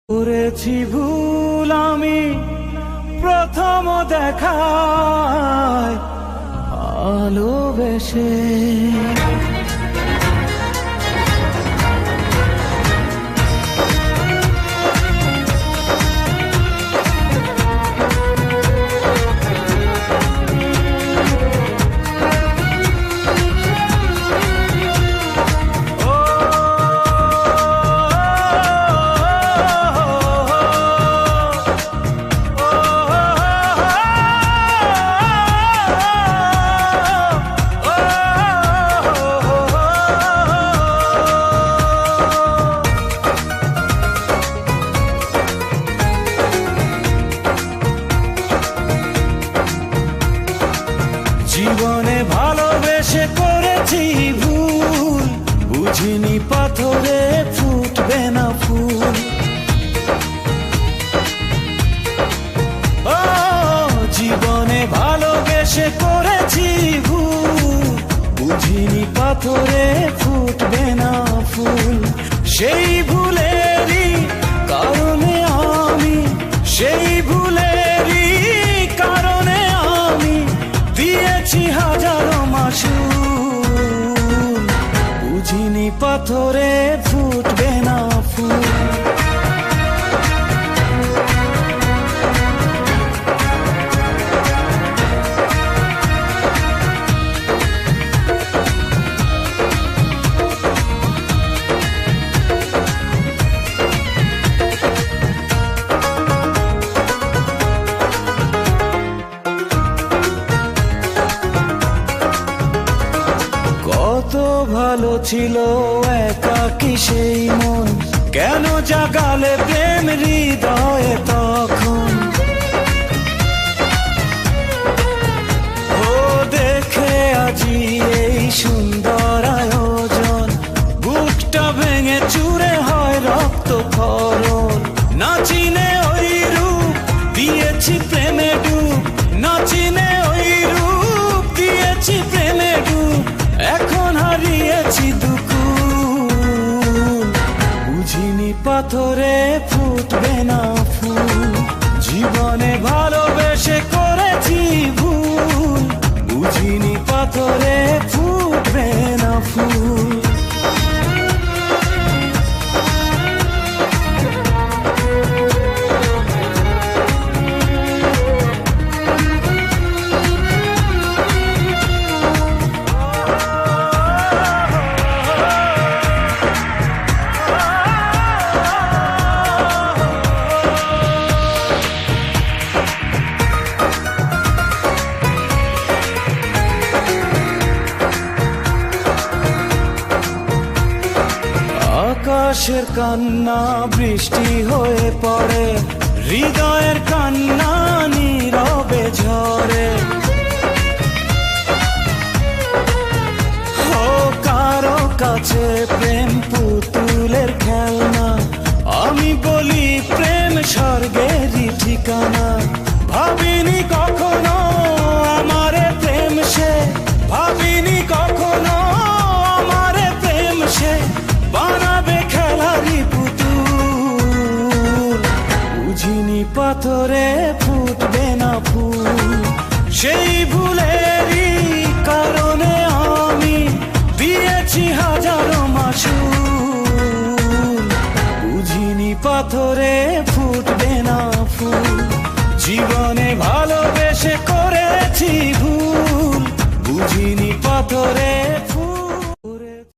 করেছি ভুল আমি প্রথম দেখায় ভালোবেসে। জীবনে ভালোবেসে করেছি ভুল, বুঝিনি পাথরে ফুটবে না ফুল। ও জীবনে ভালোবেসে করেছি ভুল, বুঝিনি পাথরে ফুটবে না ফুল। সেই ভুলেরই কারণে আমি, সেই ভুলেরই কারণে আমি দিয়েছি হাজারো মাসুল, বুঝিনি পাথরে ফুটবে না ফুল। কত ভালো ছিল একাকী সেই মন, কেন জাগালে প্রেম হৃদয়ে তখন। ও দেখে আজি এই সুন্দর আয়োজন, বুকটা ভেঙে চুরে হয় রক্ত খরণ। না চিনে ওই রূপ দিয়েছি প্রেমে ডুব, না চিনে ওই রূপ দিয়েছি প্রেমে ডুব। এখন হারিয়েছি দুকুল, বুঝিনি পাথরে ফুটবে না ফুল। জীবনে ভালোবেসে করেছি ভুল, বুঝিনি পাথরে ফুটবে না ফুল। আকাশের কান্না বৃষ্টি হয়ে পড়ে, হৃদয়ের কান্না নীরবে ঝরে। ও কারো কাছে প্রেম পুতুলের খেলনা, আমি বলি প্রেম স্বর্গেরই ঠিকানা। ভাবিনি কখনো আমারে প্রেম সে, ভাবিনি কখনো আমারে প্রেম সে বানাবে খেলারি পুতুল, বুঝিনি পাথরে ফুটবে না ফুল। সেই ভুলেরই কারণে আমি দিয়েছি হাজারো মাসুল, বুঝিনি পাথরে ফুটবে না ফুল।